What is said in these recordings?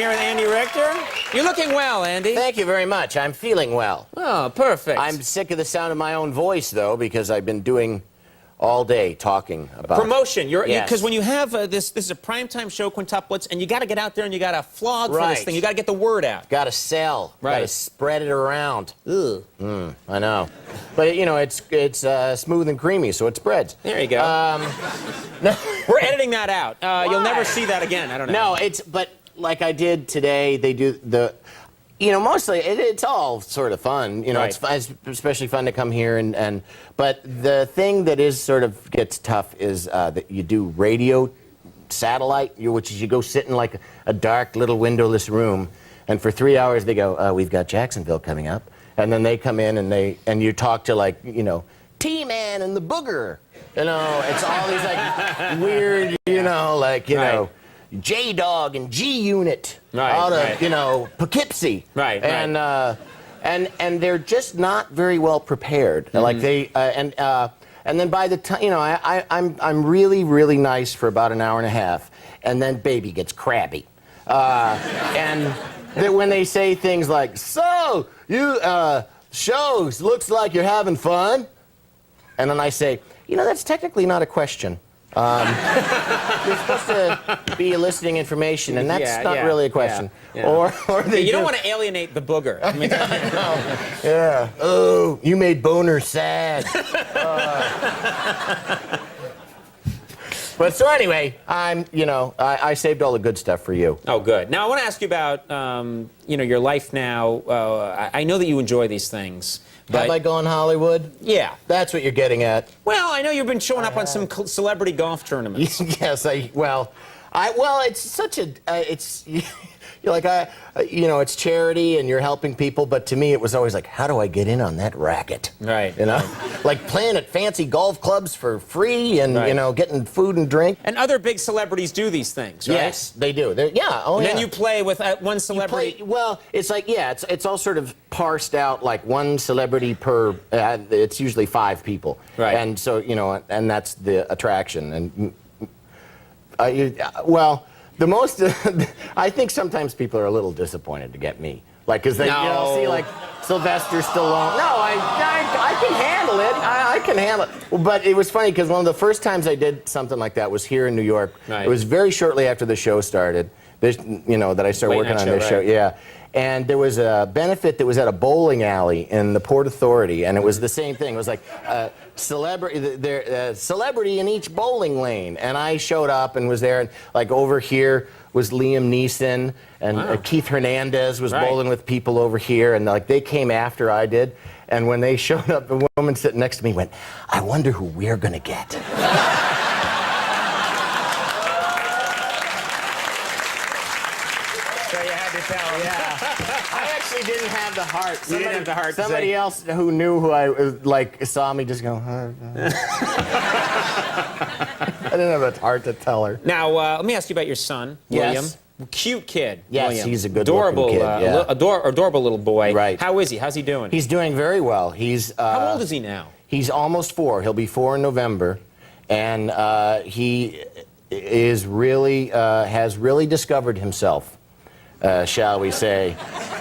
here with Andy Richter. You're looking well, Andy. Thank you very much. I'm feeling well. Oh, perfect. I'm sick of the sound of my own voice, though, because I've been doing all day talking about promotion. Because Yes. when you have this is a primetime show, quintuplets, and you got to get out there and you got to flog for this thing. You got to get the word out. Got to sell. Right. Got to spread it around. Ugh. I know. But, you know, it's smooth and creamy, so it spreads. There you go. No. We're editing that out. You'll never see that again. I don't know. No, but like I did today, they do the... You know, mostly it's all sort of fun. You know, Right. it's especially fun to come here but the thing that is sort of gets tough is that you do radio satellite, which is you go sit in like a dark little windowless room, and for 3 hours they go, we've got Jacksonville coming up, and then they come in and you talk to like, you know, T-Man and the Booger. You know, it's all these like weird, you know, like, you know, J-Dog and G-Unit out of, you know, Poughkeepsie. Right, and they're just not very well prepared. Like they, and then by the time, you know, I'm really, really nice for about an hour and a half, and then baby gets crabby. And when they say things like, so, you, shows, looks like you're having fun. And then I say, you know, that's technically not a question. You're supposed to be eliciting information, and that's not really a question. Or you don't want to alienate the Booger. I mean, yeah. Oh, you made Boner sad. But so anyway, you know, I saved all the good stuff for you. Oh, good. Now I want to ask you about, you know, your life now. I know that you enjoy these things. Have I gone Hollywood? Yeah. That's what you're getting at. Well, I know you've been showing up on some celebrity golf tournaments. Yes, well, it's such a, you're like, you know, it's charity and you're helping people, but to me it was always like, how do I get in on that racket? Right. You know, like playing at fancy golf clubs for free and, you know, getting food and drink. And other big celebrities do these things, right? Yes, they do. And then you play with one celebrity. Well, it's like, it's all sort of parsed out, like one celebrity per, it's usually 5 people. Right. And so, you know, and that's the attraction. And, well, the most, I think sometimes people are a little disappointed to get me. Like, because they you know, see, like, Sylvester Stallone. No, I can handle it. I can handle it. But it was funny, because one of the first times I did something like that was here in New York. Right. It was very shortly after the show started, you know, that I started working on this show. Yeah. And there was a benefit that was at a bowling alley in the Port Authority, and it was the same thing. It was like celebrity in each bowling lane, and I showed up and was there, and like over here was Liam Neeson, and Keith Hernandez was bowling with people over here, and like they came after I did, and when they showed up, the woman sitting next to me went, "I wonder who we're gonna get." I actually didn't have the heart. You didn't have the heart. Somebody else who knew who I was, like, saw me just go, I didn't have the heart to tell her. Now, let me ask you about your son, William. Yes. Cute kid. Yes, William. he's a good-looking kid. Yeah. Adorable little boy. Right. How is he? How's he doing? He's doing very well. He's How old is he now? He's almost 4. He'll be 4 in November, and he is really has really discovered himself. Shall we say.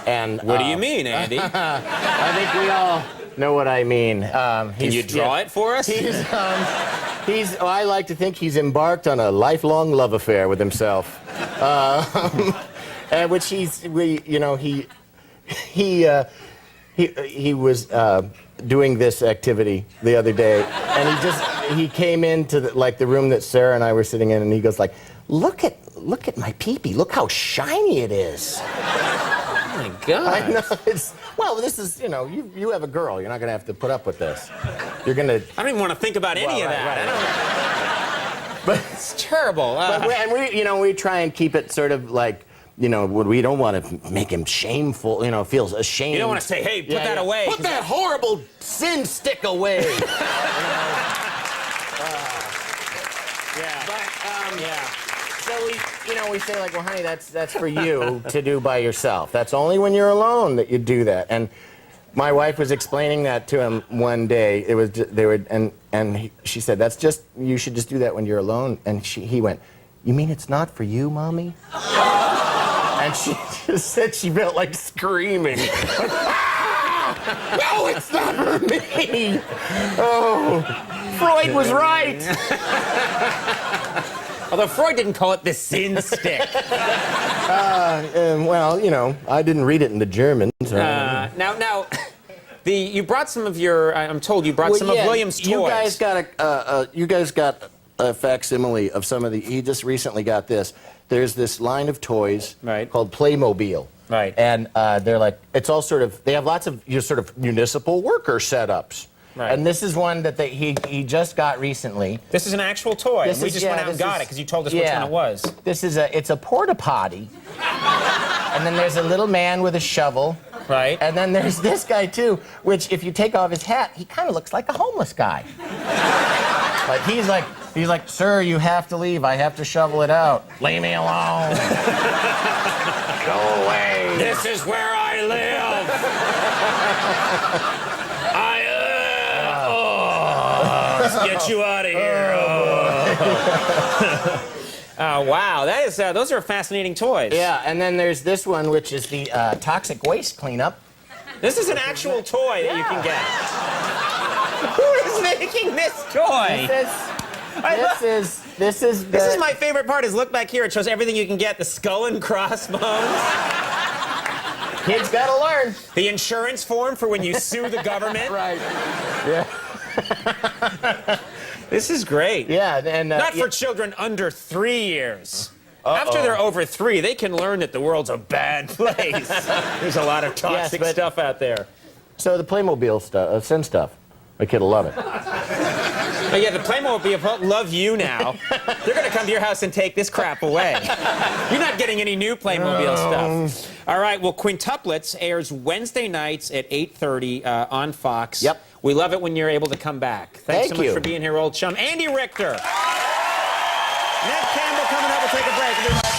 And what do you mean, Andy? I think we all know what I mean. Can you draw it for us? I like to think he's embarked on a lifelong love affair with himself. And which he was doing this activity the other day, and he came into the room that Sarah and I were sitting in, and he goes like, look at my peepee. Look how shiny it is. Oh my God. I know. Well, this is, you know, you have a girl. You're not going to have to put up with this. You're going to... I don't even want to think about any of that. But it's terrible. We try and keep it sort of like, you know, we don't want to make him shameful, you know, feels ashamed. You don't want to say, hey, put that away. Put that horrible sin stick away. So we say like, well, honey, that's for you to do by yourself. That's only when you're alone that you do that. And my wife was explaining that to him one day. It was she said, you should just do that when you're alone. And he went, you mean it's not for you, Mommy? And And she just said she felt like screaming. Like, ah! No, it's not me. Oh, Freud was right. Although Freud didn't call it the sin stick. Well, you know, I didn't read it in the German. So. Now, you brought some of your. I'm told you brought some of William's toys. You guys got a facsimile of some of the. He just recently got this. There's this line of toys called Playmobil. Right. And they're like, it's all sort of. They have lots of sort of municipal worker setups. Right. And this is one that he just got recently. This is an actual toy. We just went out and got it because you told us which one it was. It's a porta potty. And then there's a little man with a shovel. Right. And then there's this guy too, which if you take off his hat, he kind of looks like a homeless guy. But he's like, sir, you have to leave. I have to shovel it out. Leave me alone. Go away. This is where I live. Let's get you out of here. Oh, wow. That is, those are fascinating toys. Yeah, and then there's this one, which is the toxic waste cleanup. This is an actual toy that you can get. Who is making this toy? This is my favorite part is look back here. It shows everything you can get. The skull and crossbones. Kids gotta learn. The insurance form for when you sue the government. Right. Yeah. This is great. Yeah, and not for children under 3 years. After they're over 3, they can learn that the world's a bad place. There's a lot of toxic stuff out there. So the Playmobil stuff, sin stuff, a kid will love it. But yeah, the Playmobil love you now. They're going to come to your house and take this crap away. You're not getting any new Playmobil stuff. All right, well, Quintuplets airs Wednesday nights at 8:30 on Fox. Yep. We love it when you're able to come back. Thanks so much you for being here, old chum. Andy Richter. Ned Campbell coming up. We'll take a break. We'll be right back.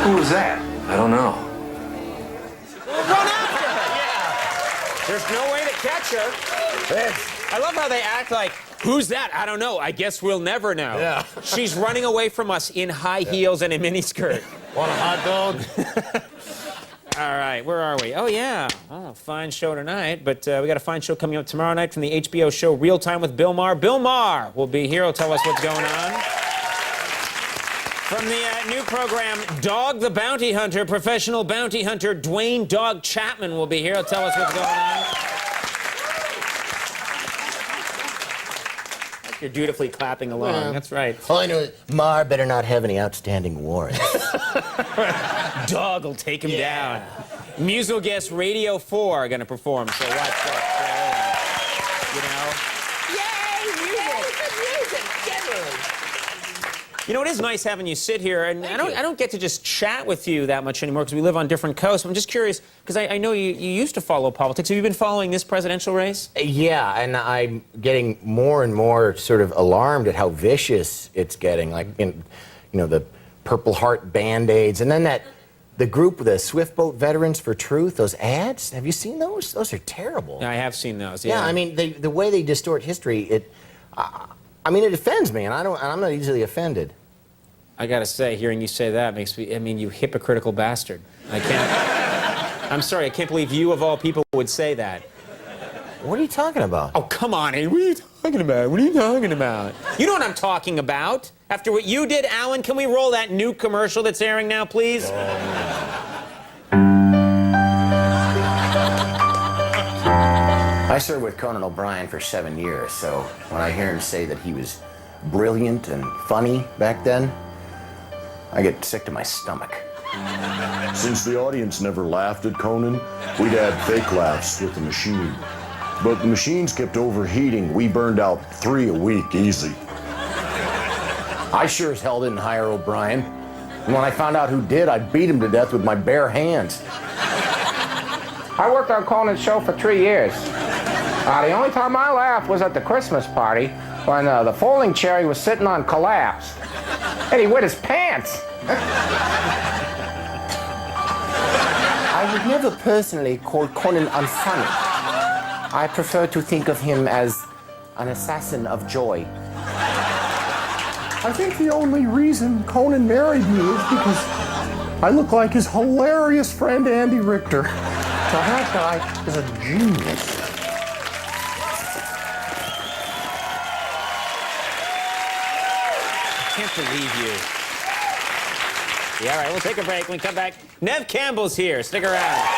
Who was that? I don't know. Run after her! Yeah. There's no way to catch her. I love how they act like, who's that? I don't know. I guess we'll never know. Yeah. She's running away from us in high heels and a miniskirt. Want a hot dog? All right, where are we? Oh, yeah. Oh, fine show tonight. But we got a fine show coming up tomorrow night from the HBO show Real Time with Bill Maher. Bill Maher will be here. He'll tell us what's going on. From the new program, Dog the Bounty Hunter, professional bounty hunter Dwayne Dog Chapman will be here. He'll tell us what's going on. You're dutifully clapping along. Yeah. That's right. All I know is Maher better not have any outstanding warrants. Dog will take him down. Musical guest Radio 4 are going to perform, so watch that. You know? You know, it is nice having you sit here, and I don't get to just chat with you that much anymore because we live on different coasts. I'm just curious, because I know you used to follow politics. Have you been following this presidential race? Yeah, and I'm getting more and more sort of alarmed at how vicious it's getting. Like, the Purple Heart Band-Aids, and then the group, the Swift Boat Veterans for Truth, those ads. Have you seen those? Those are terrible. I have seen those, yeah. Yeah, I mean, the way they distort history, it offends me, and I'm not easily offended. I gotta say, hearing you say that makes me, you hypocritical bastard. I'm sorry, I can't believe you of all people would say that. What are you talking about? Oh, come on, Andy, what are you talking about? What are you talking about? You know what I'm talking about. After what you did, Alan, can we roll that new commercial that's airing now, please? I served with Conan O'Brien for 7 years, so when I hear him say that he was brilliant and funny back then, I get sick to my stomach. Since the audience never laughed at Conan, we'd add fake laughs with the machine. But the machines kept overheating. We burned out 3 a week easy. I sure as hell didn't hire O'Brien. And when I found out who did, I beat him to death with my bare hands. I worked on Conan's show for 3 years. The only time I laughed was at the Christmas party when the folding chair he was sitting on collapsed. And he wet his pants. I would never personally call Conan unfunny. I prefer to think of him as an assassin of joy. I think the only reason Conan married me is because I look like his hilarious friend Andy Richter. So that guy is a genius. I can't believe you. Yeah, all right, we'll take a break. When we come back, Nev Campbell's here. Stick around.